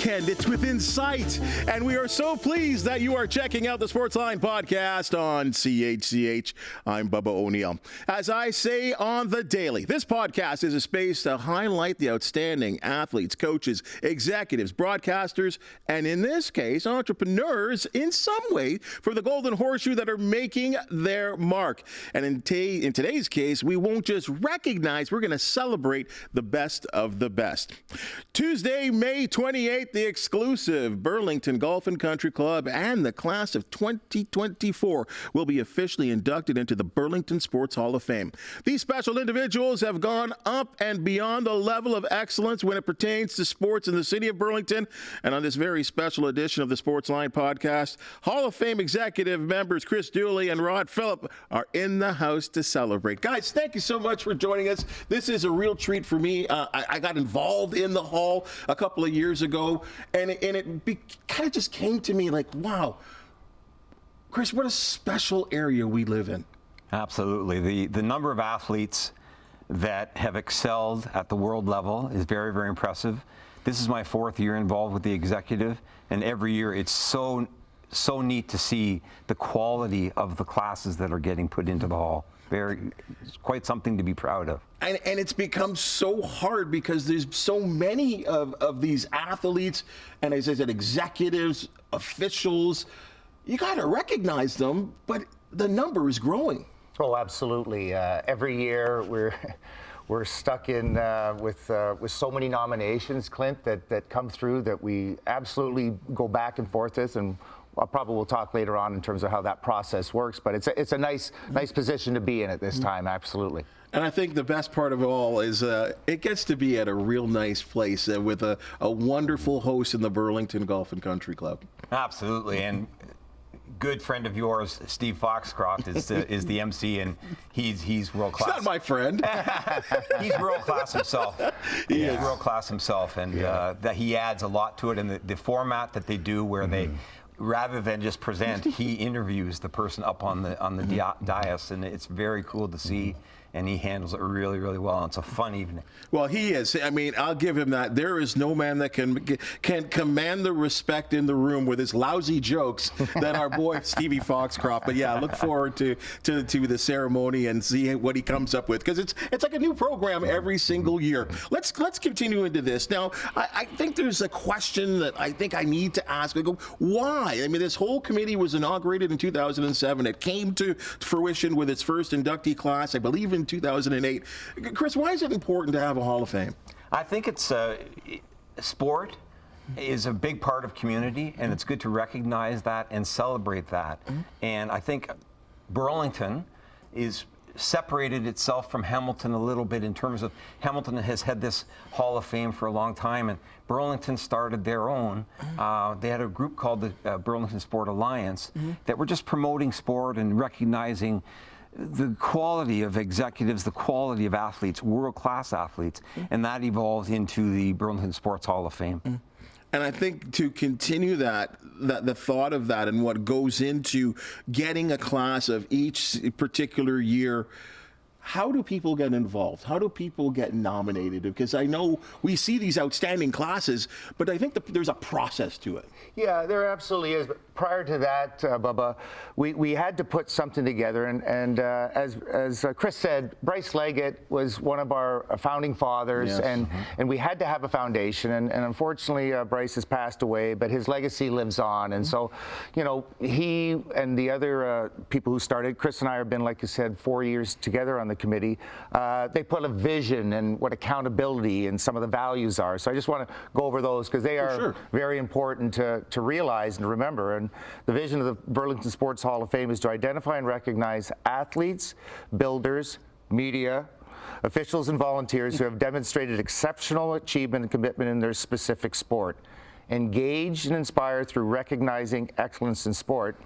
weekend. It's within sight, and we are so pleased that you are checking out the Sportsline Podcast on CHCH. I'm Bubba O'Neil. As I say on the daily, this podcast is a space to highlight the outstanding athletes, coaches, executives, broadcasters, and in this case, entrepreneurs in some way for the Golden Horseshoe that are making their mark. And in today's case, we won't just recognize, we're going to celebrate the best of the best. Tuesday, May 28th, the exclusive Burlington Golf and Country Club and the class of 2024 will be officially inducted into the Burlington Sports Hall of Fame. These special individuals have gone up and beyond the level of excellence when it pertains to sports in the city of Burlington. And on this very special edition of the Sportsline Podcast, Hall of Fame executive members Chris Dooley and Rod Phillip are in the house to celebrate. Guys, thank you so much for joining us. This is a real treat for me. I got involved in the hall a couple of years ago, and it kind of just came to me like, wow, Chris, what a special area we live in. Absolutely. The number of athletes that have excelled at the world level is very, very impressive. This is my fourth year involved with the executive, and every year it's so neat to see the quality of the classes that are getting put into the hall. It's quite something to be proud of. And it's become so hard because there's so many of these athletes, and as I said, executives, officials. You got to recognize them, but the number is growing. Oh, absolutely. Every year we're stuck in with so many nominations, Clint, that come through that we absolutely go back and forth with, and I probably will talk later on in terms of how that process works, but it's a nice position to be in at this time, absolutely. And I think the best part of it all is it gets to be at a real nice place with a wonderful host in the Burlington Golf and Country Club. Absolutely, and good friend of yours, Steve Foxcroft, is the MC, and he's world class. He's not my friend. He's world class himself. He's world class himself, and that he adds a lot to it. And the format that they do, where they, rather than just present, he interviews the person up on the dais, and it's very cool to see. And he handles it really, really well. And it's a fun evening. Well, he is. I mean, I'll give him that. There is no man that can command the respect in the room with his lousy jokes than our boy Stevie Foxcroft. But yeah, I look forward to the ceremony and see what he comes up with, because it's like a new program every single year. Let's continue into this. Now, I think there's a question that I think I need to ask. I go, why? I mean, this whole committee was inaugurated in 2007. It came to fruition with its first inductee class, I believe, in 2008. Chris, why is it important to have a Hall of Fame? I think it's sport is a big part of community, and it's good to recognize that and celebrate that. And I think Burlington is separated itself from Hamilton a little bit in terms of Hamilton has had this Hall of Fame for a long time, and Burlington started their own. They had a group called the Burlington Sport Alliance that were just promoting sport and recognizing the quality of executives, the quality of athletes, world-class athletes, and that evolved into the Burlington Sports Hall of Fame. And I think to continue that the thought of that and what goes into getting a class of each particular year, how do people get involved? How do people get nominated? Because I know we see these outstanding classes, but I think there's a process to it. Yeah, there absolutely is. But prior to that, Bubba, we had to put something together. And as Chris said, Bryce Leggett was one of our founding fathers, Yes. and we had to have a foundation. And unfortunately, Bryce has passed away, but his legacy lives on. And so, you know, he and the other people who started, Chris and I have been, like you said, 4 years together on the committee. They put a vision and what accountability and some of the values are. So I just want to go over those because they are very important to realize and remember. And the vision of the Burlington Sports Hall of Fame is to identify and recognize athletes, builders, media, officials and volunteers who have demonstrated exceptional achievement and commitment in their specific sport. Engage and inspire through recognizing excellence in sport.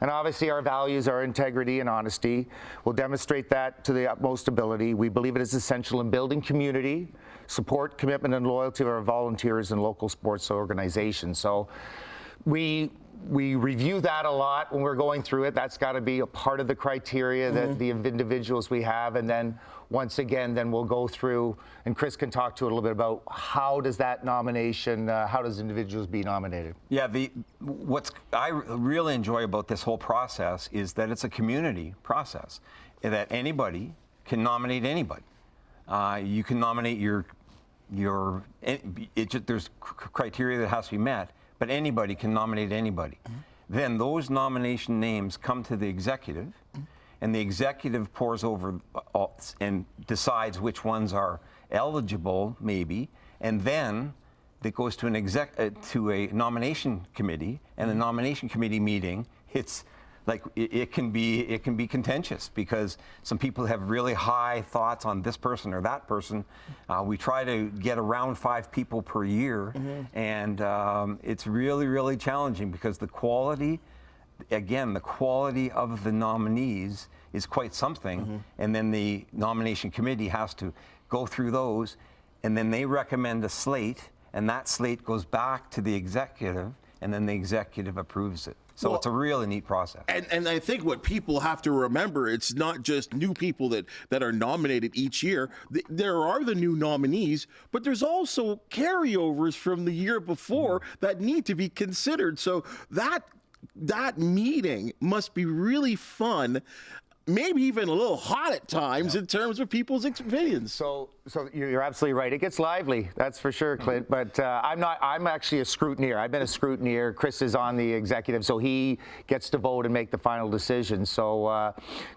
And obviously our values are integrity and honesty. We'll demonstrate that to the utmost ability. We believe it is essential in building community, support, commitment, and loyalty of our volunteers and local sports organizations. So we review that a lot when we're going through it. That's got to be a part of the criteria that the individuals we have. And then once again, then we'll go through, and Chris can talk to it a little bit about how does that nomination, how does individuals be nominated? Yeah, what I really enjoy about this whole process is that it's a community process, that anybody can nominate anybody. You can nominate there's criteria that has to be met, but anybody can nominate anybody. Then those nomination names come to the executive, and the executive pours over and decides which ones are eligible, maybe, and then it goes to to a nomination committee, and the nomination committee meeting, it's like it can be contentious because some people have really high thoughts on this person or that person. We try to get around 5 people per year, and it's really, really challenging because the quality of the nominees is quite something, and then the nomination committee has to go through those, and then they recommend a slate, and that slate goes back to the executive, and then the executive approves it. So it's a really neat process. And I think what people have to remember, it's not just new people that are nominated each year. There are the new nominees, but there's also carryovers from the year before that need to be considered. So that meeting must be really fun, maybe even a little hot at times in terms of people's opinions. So you're absolutely right. It gets lively, that's for sure, Clint. But I'm actually a scrutineer. I've been a scrutineer. Chris is on the executive, so he gets to vote and make the final decision. So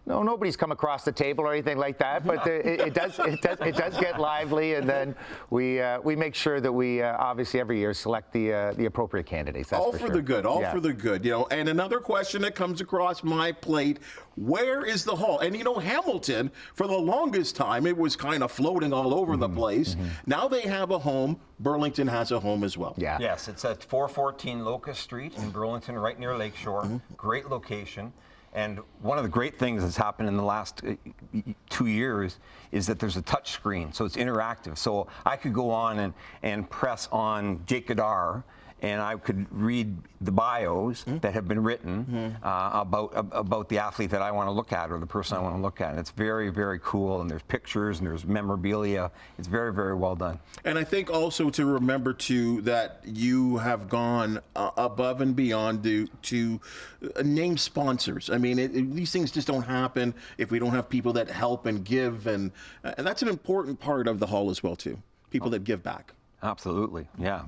no, nobody's come across the table or anything like that. But it does get lively, and then we make sure that we obviously every year select the appropriate candidates. That's all for for sure. the good, for the good. And another question that comes across my plate: where is the hall? And Hamilton, for the longest time, it was kind of floating all over the place. Now they have a home. Burlington has a home as well. Yeah. Yes, it's at 414 Locust Street in Burlington, right near Lakeshore. Great location. And one of the great things that's happened in the last 2 years is that there's a touch screen, so it's interactive. So I could go on and press on Jake Godar, and I could read the bios that have been written about the athlete that I want to look at or the person I want to look at. And it's very, very cool, and there's pictures and there's memorabilia. It's very, very well done. And I think also to remember too that you have gone above and beyond to name sponsors. I mean, these things just don't happen if we don't have people that help and give, and that's an important part of the hall as well too. People that give back. Absolutely, yeah.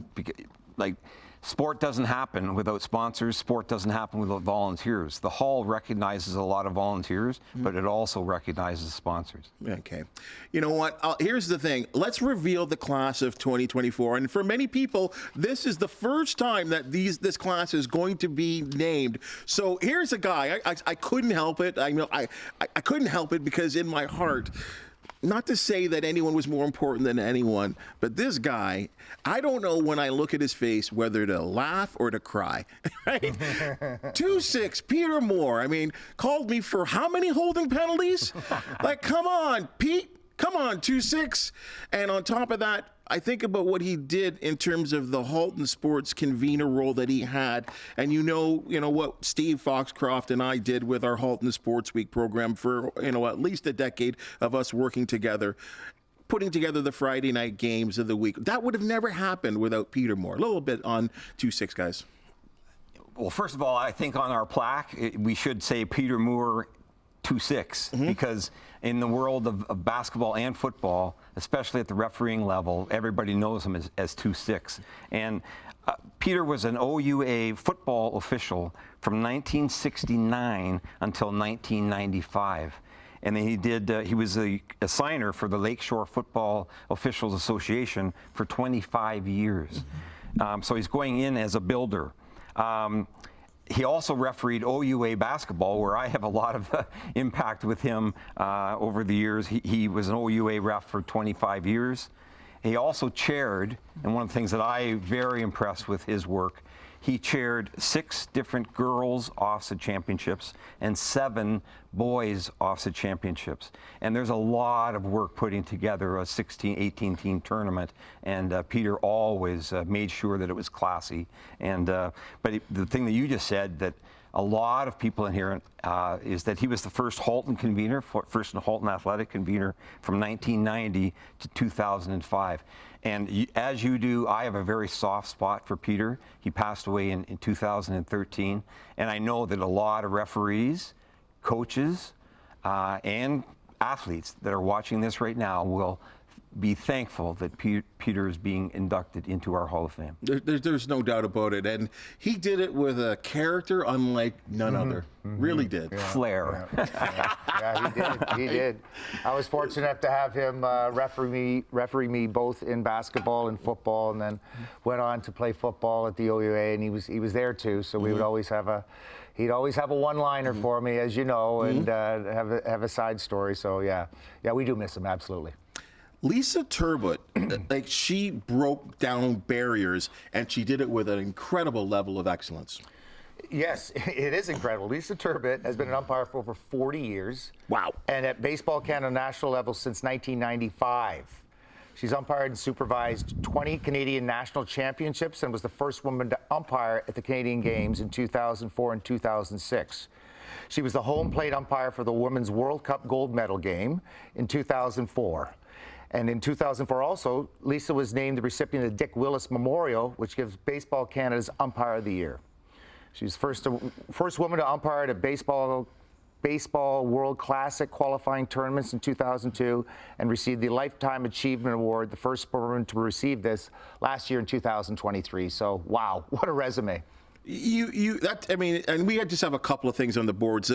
Like, sport doesn't happen without sponsors. Sport doesn't happen without volunteers. The hall recognizes a lot of volunteers, but it also recognizes sponsors. Okay. You know what? Here's the thing. Let's reveal the class of 2024. And for many people, this is the first time that this class is going to be named. So here's a guy. I couldn't help it. I couldn't help it because in my heart, not to say that anyone was more important than anyone, but this guy, I don't know when I look at his face whether to laugh or to cry. Right? 2-6, Peter Moore. I mean, called me for how many holding penalties? Like, come on, Pete. Come on, 2-6. And on top of that, I think about what he did in terms of the Halton Sports convener role that he had. And you know what Steve Foxcroft and I did with our Halton Sports Week program for, at least a decade of us working together, putting together the Friday night games of the week. That would have never happened without Peter Moore. A little bit on 2-6, guys. Well, first of all, I think on our plaque, we should say Peter Moore 2-6, because in the world of basketball and football, especially at the refereeing level, everybody knows him as 2-6. And Peter was an OUA football official from 1969 until 1995. And then he was a signer for the Lakeshore Football Officials Association for 25 years. So he's going in as a builder. He also refereed OUA basketball, where I have a lot of impact with him over the years. He was an OUA ref for 25 years. He also chaired, and one of the things that I'm very impressed with his work, he chaired 6 different girls offset championships and 7 boys offset championships. And there's a lot of work putting together a 16, 18 team tournament. And Peter always made sure that it was classy. And but the thing that you just said that a lot of people in here is that he was the first Halton convener, first Halton athletic convener from 1990 to 2005. And as you do, I have a very soft spot for Peter. He passed away in 2013. And I know that a lot of referees, coaches, and athletes that are watching this right now will be thankful that Peter is being inducted into our Hall of Fame. There's no doubt about it. And he did it with a character unlike none other. Really did. Yeah. Flair. Yeah, he did. I was fortunate enough to have him referee me both in basketball and football, and then went on to play football at the OUA, and he was there too. So we would always have he'd always have a one-liner for me, as you know, and have a side story. So yeah, we do miss him, absolutely. Lisa Turbot, like, she broke down barriers, and she did it with an incredible level of excellence. Yes, it is incredible. Lisa Turbot has been an umpire for over 40 years. Wow. And at Baseball Canada national level since 1995. She's umpired and supervised 20 Canadian national championships and was the first woman to umpire at the Canadian Games in 2004 and 2006. She was the home plate umpire for the Women's World Cup gold medal game in 2004. And in 2004 also, Lisa was named the recipient of the Dick Willis Memorial, which gives Baseball Canada's Umpire of the Year. She was first woman to umpire at a baseball World Classic qualifying tournaments in 2002 and received the Lifetime Achievement Award, the first woman to receive this last year in 2023. So, wow, what a resume. And we just have a couple of things on the boards.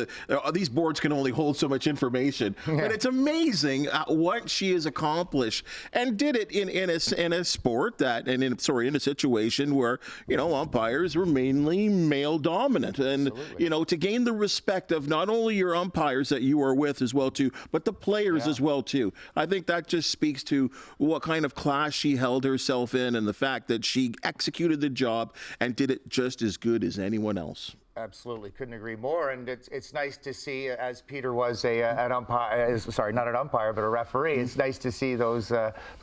These boards can only hold so much information, but it's amazing what she has accomplished, and did it in a sport in a situation where, umpires were mainly male dominant, and absolutely, to gain the respect of not only your umpires that you are with as well too, but the players as well too. I think that just speaks to what kind of class she held herself in, and the fact that she executed the job and did it just as good as anyone else. Absolutely, couldn't agree more. And it's nice to see, as Peter was an umpire, not an umpire, but a referee. It's nice to see those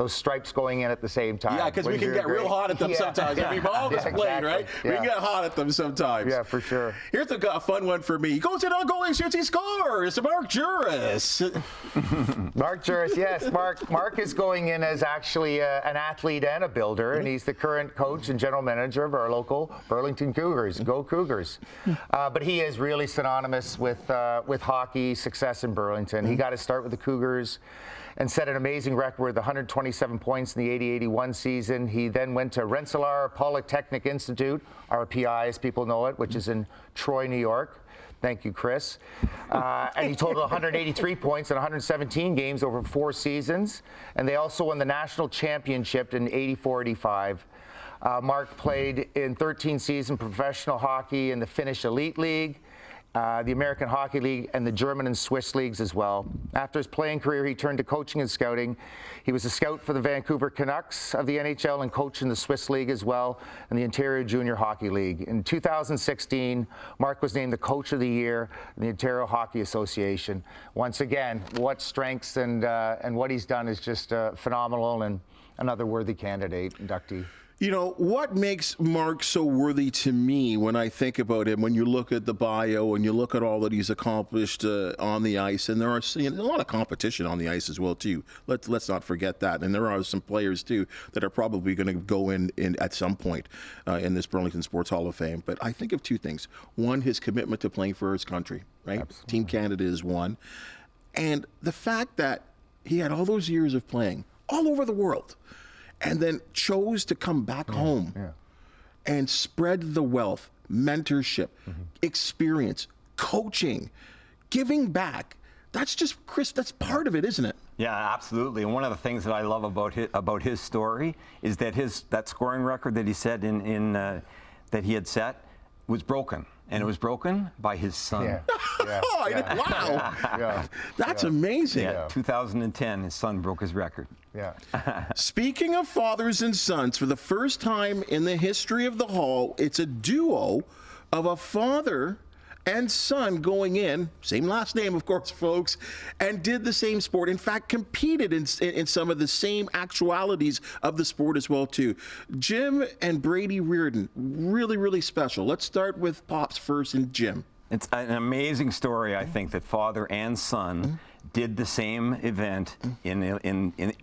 stripes going in at the same time. Yeah, because we can get real hot at them sometimes. Yeah. We've all played, right? Yeah. We can get hot at them sometimes. Yeah, for sure. Here's a fun one for me. He goes in on goalie, shoots, he scores. Mark Juris. Mark Juris, yes. Mark is going in as actually an athlete and a builder, and he's the current coach and general manager of our local Burlington Cougars. Go Cougars. But he is really synonymous with hockey success in Burlington. He got to start with the Cougars and set an amazing record with 127 points in the 80-81 season. He then went to Rensselaer Polytechnic Institute, RPI as people know it, which is in Troy, New York. Thank you, Chris. And he totaled 183 points in 117 games over 4 seasons. And they also won the national championship in 84-85. Mark played in 13 seasons professional hockey in the Finnish Elite League, the American Hockey League, and the German and Swiss leagues as well. After his playing career, he turned to coaching and scouting. He was a scout for the Vancouver Canucks of the NHL and coached in the Swiss League as well, and the Ontario Junior Hockey League. In 2016, Mark was named the Coach of the Year in the Ontario Hockey Association. Once again, what strengths and what he's done is just phenomenal, and another worthy candidate, inductee. What makes Mark so worthy to me when I think about him, when you look at the bio and you look at all that he's accomplished on the ice, and there are a lot of competition on the ice as well too. Let's not forget that. And there are some players too that are probably going to go in at some point in this Burlington Sports Hall of Fame. But I think of 2 things. One, his commitment to playing for his country, right? Absolutely. Team Canada is one. And the fact that he had all those years of playing all over the world, and then chose to come back home and spread the wealth, mentorship, experience, coaching, giving back. That's just, Chris, that's part of it, isn't it? Yeah, absolutely. And one of the things that I love about his story is that that scoring record that he said that he had set was broken. And it was broken by his son. Wow. That's amazing. Yeah, 2010, his son broke his record. Yeah. Speaking of fathers and sons, for the first time in the history of the Hall, it's a duo of a father and son going in, same last name, of course, folks, and did the same sport. In fact, competed in some of the same actualities of the sport as well, too. Jim and Brady Reardon, really, really special. Let's start with Pops first and Jim. It's an amazing story, I think, that father and son did the same event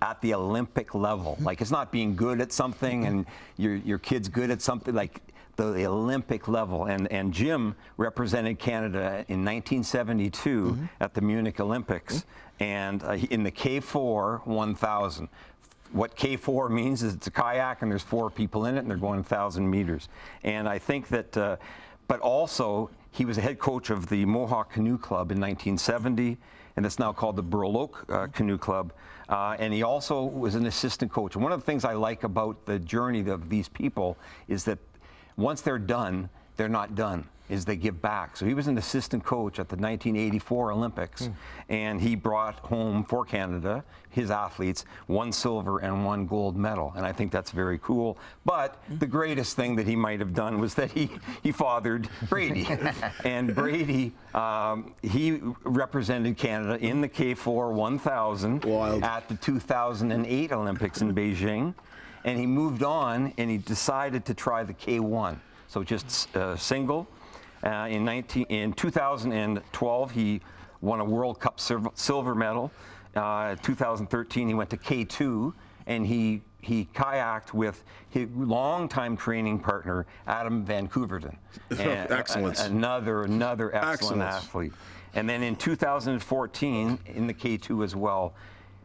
at the Olympic level. Like, it's not being good at something and your kid's good at something, like the Olympic level. And Jim represented Canada in 1972 at the Munich Olympics, and in the K4 1000. What K4 means is it's a kayak and there's 4 people in it and they're going 1,000 meters. And I think that, but also he was a head coach of the Mohawk Canoe Club in 1970, and it's now called the Burlington Canoe Club. And he also was an assistant coach. And one of the things I like about the journey of these people is that once they're done, they're not done, is they give back. So he was an assistant coach at the 1984 Olympics, and he brought home for Canada, his athletes, 1 silver and 1 gold medal. And I think that's very cool. But the greatest thing that he might have done was that he fathered Brady. And Brady, he represented Canada in the K4 1000 at the 2008 Olympics in Beijing. And he moved on and he decided to try the K1. So just single. In 2012, he won a World Cup silver medal. 2013, he went to K2, and he kayaked with his longtime training partner, Adam Van Couverden. Excellence. Another excellent athlete. And then in 2014, in the K2 as well,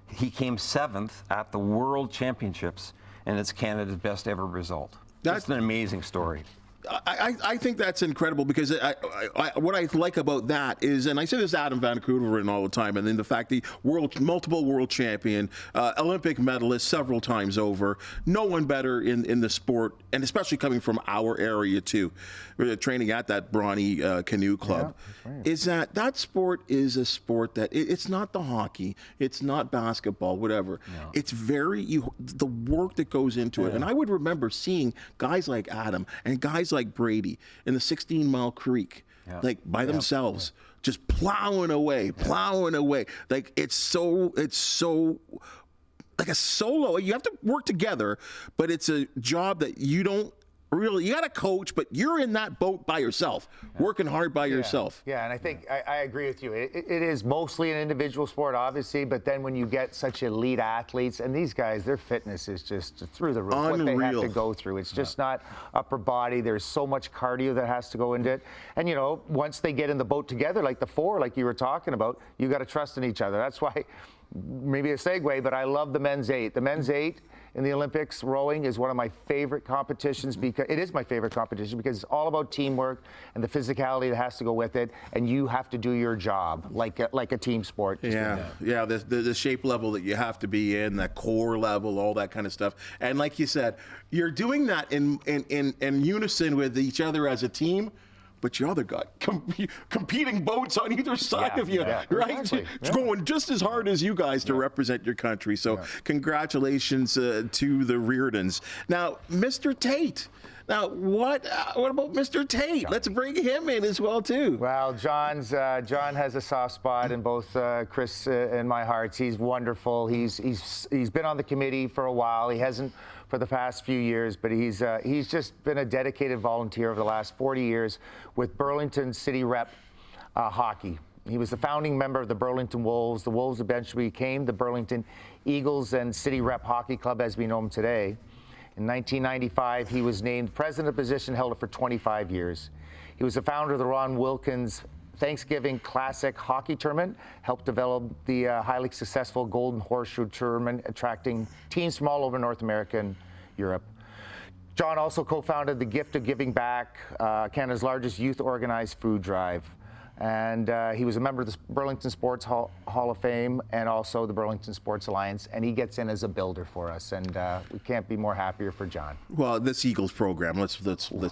he came 7th at the World Championships, and it's Canada's best ever result. That's an amazing story. I think that's incredible because what I like about that is, and I say this to Adam Van Couverden all the time, and then the fact that multiple world champion, Olympic medalist several times over, no one better in the sport, and especially coming from our area too, training at that Brawny Canoe Club, is that sport is a sport that it's not the hockey, it's not basketball, whatever. No. It's the work that goes into it. And I would remember seeing guys like Adam and guys like Brady in the 16 Mile Creek, like by themselves, just plowing away. Like it's so like a solo. You have to work together, but it's a job that you don't really, you got a coach, but you're in that boat by yourself, working hard by yourself. Yeah, and I think I agree with you. It is mostly an individual sport, obviously, but then when you get such elite athletes, and these guys, their fitness is just through the roof. Unreal. What they have to go through. It's just not upper body. There's so much cardio that has to go into it. And, you know, once they get in the boat together, like the 4, like you were talking about, you got to trust in each other. That's why, maybe a segue, but I love the men's 8. The men's 8 in the Olympics, rowing is one of my favorite competitions because it is my favorite competition because it's all about teamwork and the physicality that has to go with it, and you have to do your job like a team sport. The shape level that you have to be in, that core level, all that kind of stuff. And like you said, you're doing that in unison with each other as a team. But you other got competing boats on either side of you, right? Exactly. Going just as hard as you guys to represent your country. So congratulations to the Reardons. Now, Mr. Tate. Now, what about Mr. Tate? Let's bring him in as well, too. Well, John has a soft spot in both Chris and my hearts. He's wonderful. He's been on the committee for a while. He hasn't for the past few years, but he's just been a dedicated volunteer over the last 40 years with Burlington City Rep hockey. He was the founding member of the Burlington Wolves. The Wolves eventually became the Burlington Eagles and City Rep Hockey Club as we know them today. In 1995, he was named president position, held it for 25 years. He was the founder of the Ron Wilkins Thanksgiving Classic Hockey Tournament, helped develop the highly successful Golden Horseshoe Tournament, attracting teams from all over North America and Europe. John also co-founded the Gift of Giving Back, Canada's largest youth organized food drive. And he was a member of the Burlington Sports Hall of Fame and also the Burlington Sports Alliance, and he gets in as a builder for us, and we can't be more happier for John. Well, this Eagles program, let's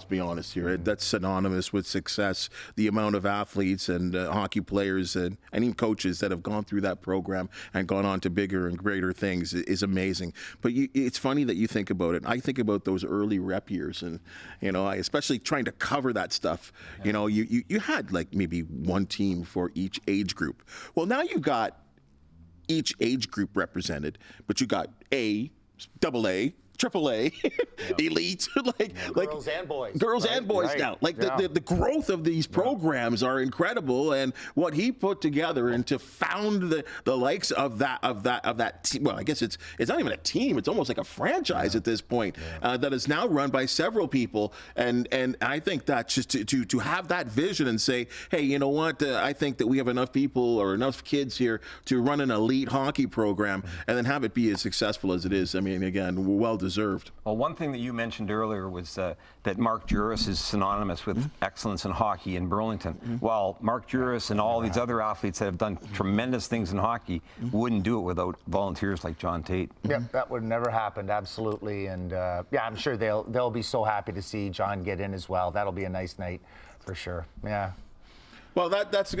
be honest here, that's synonymous with success. The amount of athletes and hockey players and even coaches that have gone through that program and gone on to bigger and greater things is amazing. But it's funny that you think about it. I think about those early rep years, and especially trying to cover that stuff. Yeah. You had like maybe one team for each age group. Well, now you've got each age group represented, but you got A, double A, triple A, elite, girls and boys. Girls and boys now. The growth of these programs are incredible, and what he put together and to found the likes of that team. Well, I guess it's not even a team; it's almost like a franchise at this point that is now run by several people. And I think that just to have that vision and say, hey, you know what? I think that we have enough people or enough kids here to run an elite hockey program, and then have it be as successful as it is. I mean, again, well deserved. Well, one thing that you mentioned earlier was that Mark Juris is synonymous with excellence in hockey in Burlington. Well, Mark Juris and all these other athletes that have done tremendous things in hockey wouldn't do it without volunteers like John Tate. Yep, that would have never happened, absolutely. And I'm sure they'll be so happy to see John get in as well. That'll be a nice night for sure. Yeah. Well, that's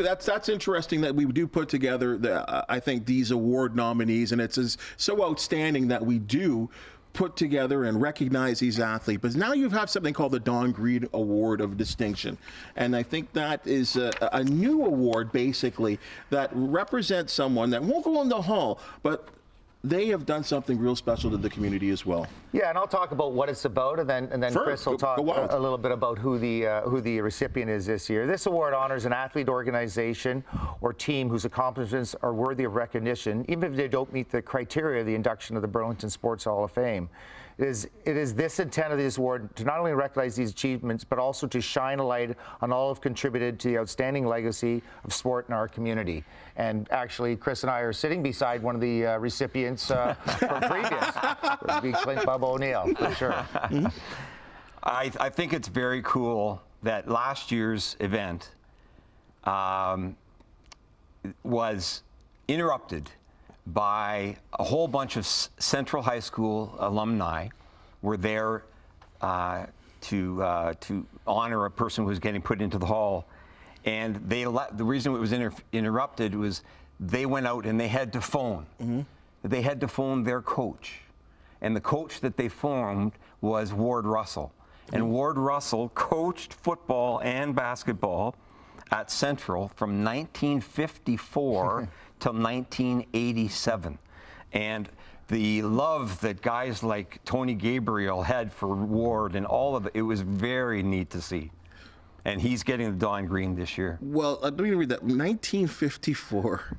interesting that we do put together I think these award nominees, and it's so outstanding that we do put together and recognize these athletes. But now you have something called the Don Green Award of Distinction. And I think that is a new award, basically, that represents someone that won't go in the hall, but they have done something real special to the community as well. Yeah, and I'll talk about what it's about, and then sure. Chris will talk a little bit about who the recipient is this year. This award honors an athlete, organization, or team whose accomplishments are worthy of recognition, even if they don't meet the criteria of the induction of the Burlington Sports Hall of Fame. It is this intent of this award to not only recognize these achievements, but also to shine a light on all who have contributed to the outstanding legacy of sport in our community. And actually, Chris and I are sitting beside one of the recipients from previous. It would be Bubba O'Neil, for sure. Mm-hmm. I think it's very cool that last year's event was interrupted by a whole bunch of Central High School alumni were there to honor a person who was getting put into the hall. And the reason it was interrupted was they went out and they had to phone. Mm-hmm. They had to phone their coach. And the coach that they phoned was Ward Russell. Mm-hmm. And Ward Russell coached football and basketball at Central from 1954 till 1987. And the love that guys like Tony Gabriel had for Ward and all of it was very neat to see. And he's getting the Don Green this year. Well, let me read that. 1954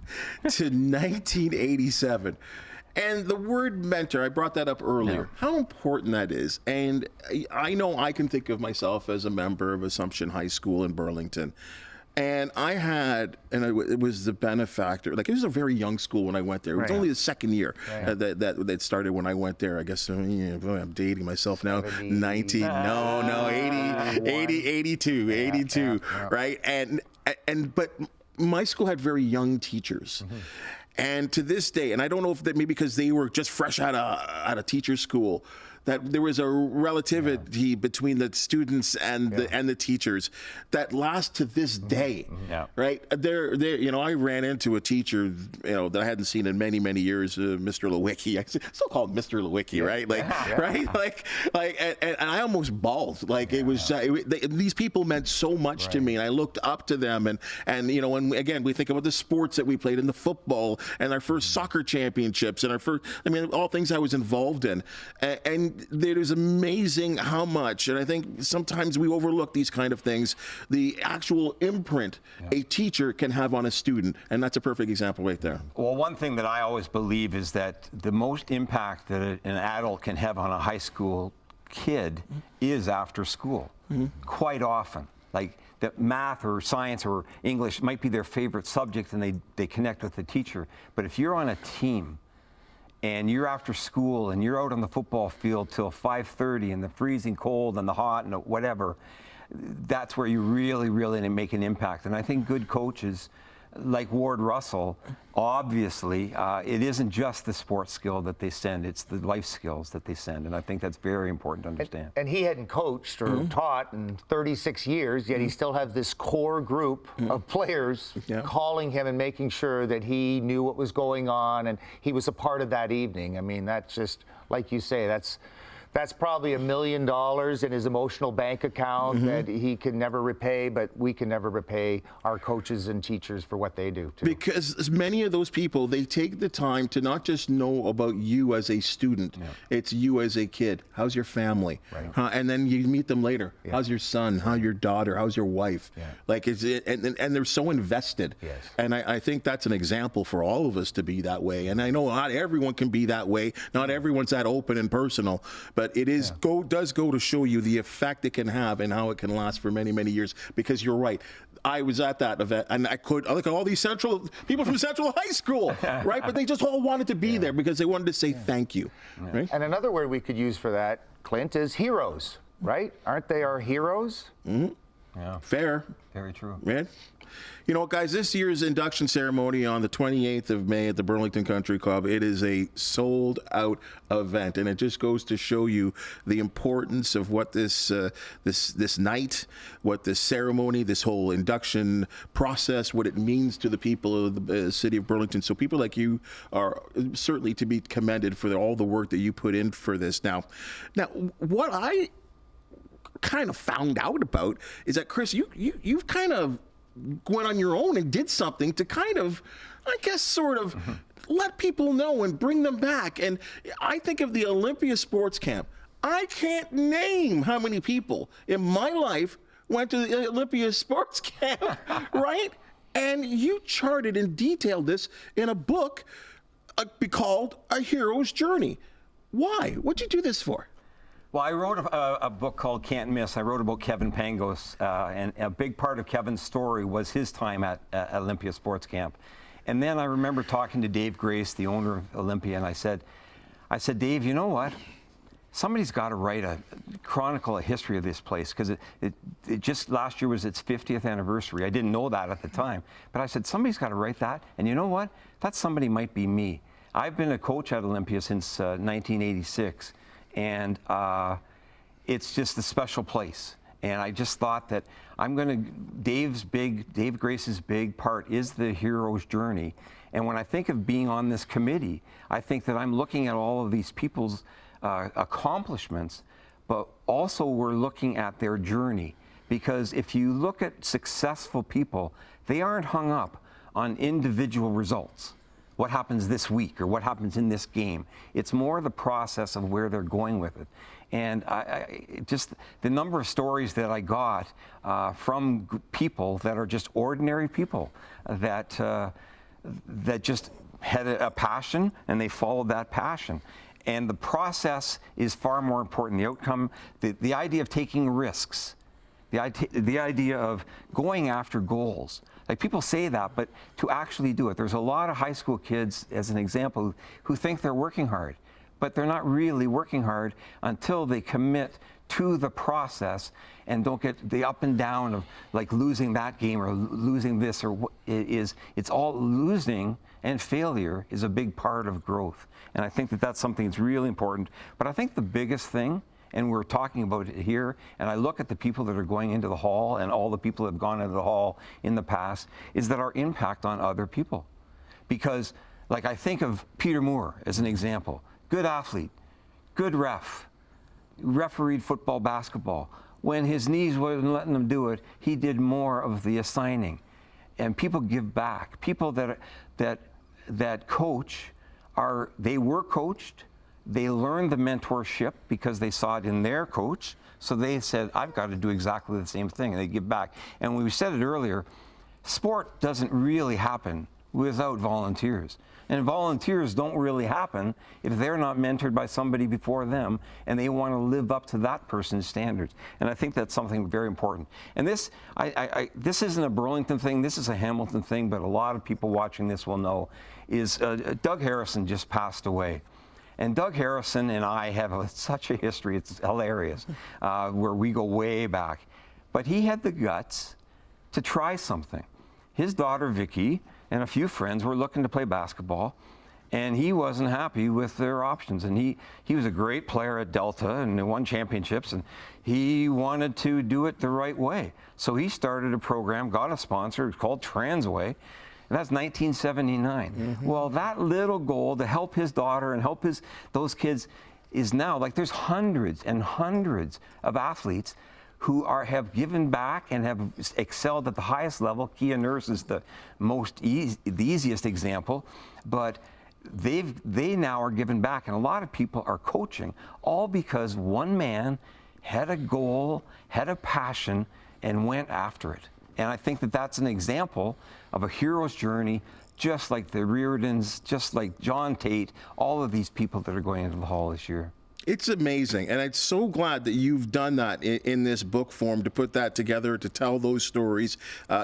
to 1987. And the word mentor, I brought that up earlier, how important that is. And I know I can think of myself as a member of Assumption High School in Burlington. And I had, and it was the benefactor, like it was a very young school when I went there. It was only the second year that started when I went there. I guess, I'm dating myself now. 82, right? But my school had very young teachers. Mm-hmm. And to this day, and I don't know if that maybe because they were just fresh out of teacher school, that there was a relativity between the students and the teachers that lasts to this day, right? I ran into a teacher, that I hadn't seen in many, many years, Mr. Lewicki. I still call him Mr. Lewicki, right? And I almost bawled. It was these people meant so much to me, and I looked up to them. And again, we think about the sports that we played in, the football, and our first soccer championships, and our first, all things I was involved in, and it is amazing how much, and I think sometimes we overlook these kind of things, the actual imprint a teacher can have on a student, and that's a perfect example right there. Well, one thing that I always believe is that the most impact that an adult can have on a high school kid is after school, quite often. Like that math or science or English might be their favorite subject and they connect with the teacher, but if you're on a team and you're after school and you're out on the football field till 5:30 in the freezing cold and the hot and whatever, that's where you really, really make an impact. And I think good coaches like Ward Russell, obviously, it isn't just the sports skill that they send, it's the life skills that they send. And I think that's very important to understand. And he hadn't coached or taught in 36 years, yet he still has this core group of players calling him and making sure that he knew what was going on and he was a part of that evening. I mean, that's just, like you say, that's probably $1 million in his emotional bank account that he can never repay, but we can never repay our coaches and teachers for what they do too. Because many of those people, they take the time to not just know about you as a student, it's you as a kid. How's your family? Right. And then you meet them later. How's your son? How's your daughter? How's your wife? Like, and they're so invested. Yes. And I think that's an example for all of us to be that way. And I know not everyone can be that way. Not everyone's that open and personal, but it is does go to show you the effect it can have and how it can last for many, many years. Because you're right. I was at that event, and I look at all these people from Central High School, right? But they just all wanted to be there because they wanted to say thank you, right? And another word we could use for that, Clint, is heroes, right? Aren't they our heroes? Mm-hmm. Yeah. Fair. Very true. Right? You know, guys, this year's induction ceremony on the 28th of May at the Burlington Country Club, it is a sold-out event, and it just goes to show you the importance of what this night, what this ceremony, this whole induction process, what it means to the people of the city of Burlington. So people like you are certainly to be commended for all the work that you put in for this. Now, what I kind of found out about is that, Chris, you've kind of went on your own and did something to kind of, I guess, sort of let people know and bring them back. And I think of the Olympia Sports Camp. I can't name how many people in my life went to the Olympia Sports Camp, right? And you charted and detailed this in a book called A Hero's Journey. Why? What'd you do this for? Well, I wrote a book called Can't Miss. I wrote about Kevin Pangos, and a big part of Kevin's story was his time at Olympia Sports Camp. And then I remember talking to Dave Grace, the owner of Olympia, and I said, Dave, you know what? Somebody's got to chronicle a history of this place, because it just last year was its 50th anniversary. I didn't know that at the time, but I said, somebody's got to write that, and you know what? That somebody might be me. I've been a coach at Olympia since 1986. And it's just a special place. And I just thought that Dave Grace's big part is the hero's journey. And when I think of being on this committee, I think that I'm looking at all of these people's accomplishments, but also we're looking at their journey. Because if you look at successful people, they aren't hung up on individual results. What happens this week or what happens in this game. It's more the process of where they're going with it. And I just the number of stories that I got from people that are just ordinary people that just had a passion and they followed that passion. And the process is far more important. The outcome, the idea of taking risks, the idea of going after goals. Like, people say that, but to actually do it. There's a lot of high school kids, as an example, who think they're working hard, but they're not really working hard until they commit to the process and don't get the up and down of like losing that game or losing this, or what it is. It's all losing, and failure is a big part of growth. And I think that that's something that's really important. But I think the biggest thing, and we're talking about it here, and I look at the people that are going into the hall and all the people that have gone into the hall in the past, is that our impact on other people. Because, like, I think of Peter Moore as an example. Good athlete, good refereed football, basketball. When his knees wasn't letting him do it, he did more of the assigning. And people give back. People that coach they were coached. They learned the mentorship because they saw it in their coach. So they said, I've got to do exactly the same thing. And they give back. And we said it earlier, sport doesn't really happen without volunteers. And volunteers don't really happen if they're not mentored by somebody before them and they want to live up to that person's standards. And I think that's something very important. And this isn't a Burlington thing, this is a Hamilton thing, but a lot of people watching this will know, is Doug Harrison just passed away. And Doug Harrison and I have such a history, it's hilarious, where we go way back. but he had the guts to try something. His daughter, Vicky, and a few friends were looking to play basketball, and he wasn't happy with their options. And he was a great player at Delta and won championships, and he wanted to do it the right way. So he started a program, got a sponsor, it's called Transway, and that's 1979. Well, that little goal to help his daughter and help those kids is now, like, there's hundreds and hundreds of athletes who have given back and have excelled at the highest level. Kia Nurse is the easiest example, but they now are giving back, and a lot of people are coaching, all because one man had a goal, had a passion, and went after it. And I think that that's an example of a hero's journey, just like the Reardons, just like John Tate, all of these people that are going into the hall this year. It's amazing, and I'm so glad that you've done that in this book form, to put that together, to tell those stories,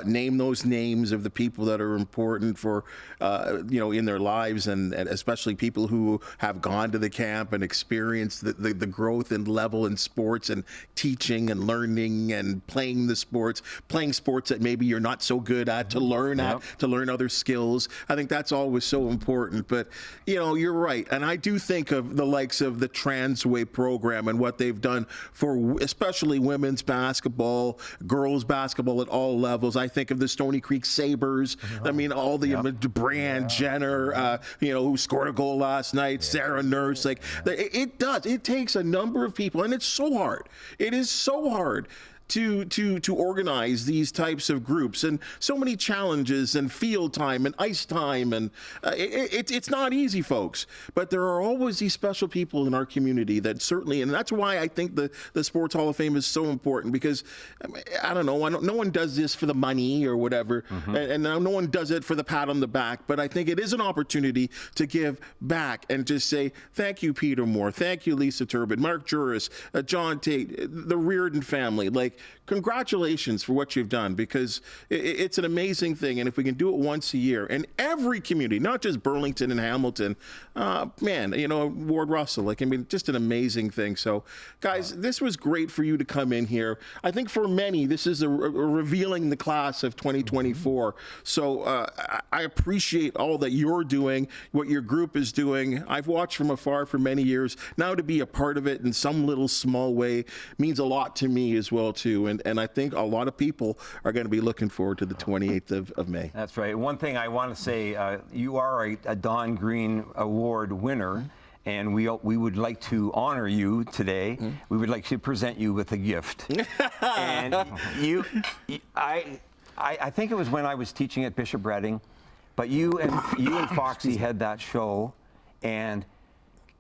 name those names of the people that are important for, in their lives, and especially people who have gone to the camp and experienced the growth and level in sports and teaching and learning and playing sports that maybe you're not so good at, to learn to learn other skills. I think that's always so important. But, you're right, and I do think of the likes of the Transway program and what they've done for especially women's basketball, girls basketball at all levels. I think of the Stony Creek Sabres. I mean, all the Brand Jenner, who scored a goal last night, Sarah Nurse. Like, it takes a number of people, and it's so hard. It is so hard to organize these types of groups, and so many challenges and field time and ice time, and it's not easy, folks. But there are always these special people in our community that certainly, and that's why I think the Sports Hall of Fame is so important, because I don't know, no one does this for the money or whatever, and no one does it for the pat on the back. But I think it is an opportunity to give back and to say thank you, Peter Moore, thank you, Lisa Turbot, Mark Juris, John Tate, the Reardon family. Like, congratulations for what you've done, because it's an amazing thing. And if we can do it once a year, and every community, not just Burlington and Hamilton, Ward Russell, just an amazing thing. So, guys, this was great for you to come in here. I think for many, this is a revealing the class of 2024. So I appreciate all that you're doing, what your group is doing. I've watched from afar for many years. Now to be a part of it in some little small way means a lot to me as well, too. And I think a lot of people are going to be looking forward to the 28th of May. That's right. One thing I want to say, you are a Don Green Award winner, and we would like to honor you today. We would like to present you with a gift. And I think it was when I was teaching at Bishop Redding, but you and Foxy had that show, and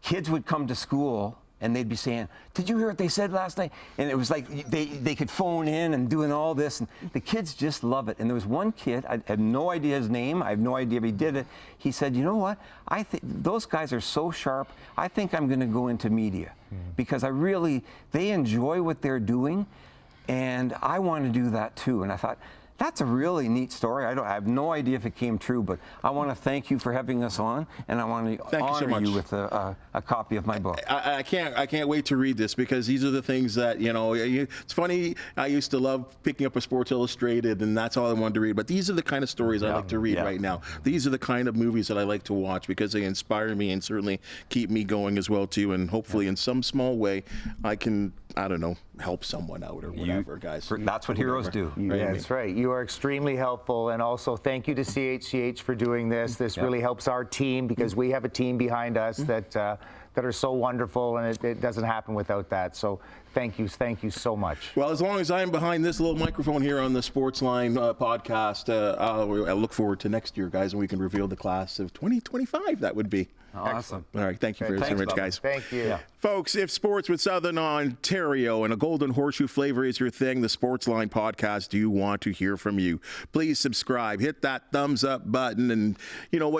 kids would come to school and they'd be saying, "Did you hear what they said last night?" And it was like they could phone in and doing all this, and the kids just love it. And there was one kid, I have no idea his name, I have no idea if he did it. He said, "You know what? I think those guys are so sharp. I think I'm going to go into media because they enjoy what they're doing, and I want to do that too." And I thought, that's a really neat story. I have no idea if it came true, but I want to thank you for having us on, and I want to honor you with a copy of my book. I can't wait to read this, because these are the things that, it's funny, I used to love picking up a Sports Illustrated, and that's all I wanted to read, but these are the kind of stories I like to read right now. These are the kind of movies that I like to watch, because they inspire me and certainly keep me going as well, too, and hopefully in some small way I can, help someone out or whatever, guys. That's what heroes do. That's right. You are extremely helpful, and also thank you to CHCH for doing this. This really helps our team, because we have a team behind us that are so wonderful, and it doesn't happen without that. So thank you so much. Well, as long as I'm behind this little microphone here on the Sportsline podcast, I look forward to next year, guys, and we can reveal the class of 2025. That would be awesome. All right, thank you very much, guys. Thank you. Yeah. Folks, if sports with Southern Ontario and a Golden Horseshoe flavor is your thing, the Sportsline podcast do want to hear from you. Please subscribe, hit that thumbs up button, and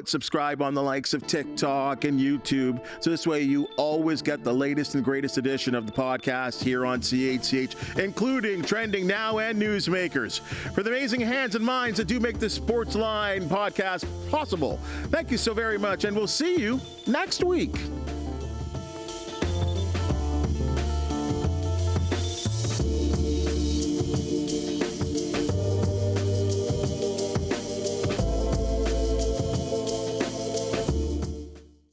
subscribe on the likes of TikTok and YouTube, so this way you always get the latest and greatest edition of the podcast here on CHCH, including Trending Now and Newsmakers. For the amazing hands and minds that do make the Sportsline podcast possible, thank you so very much, and we'll see you next week.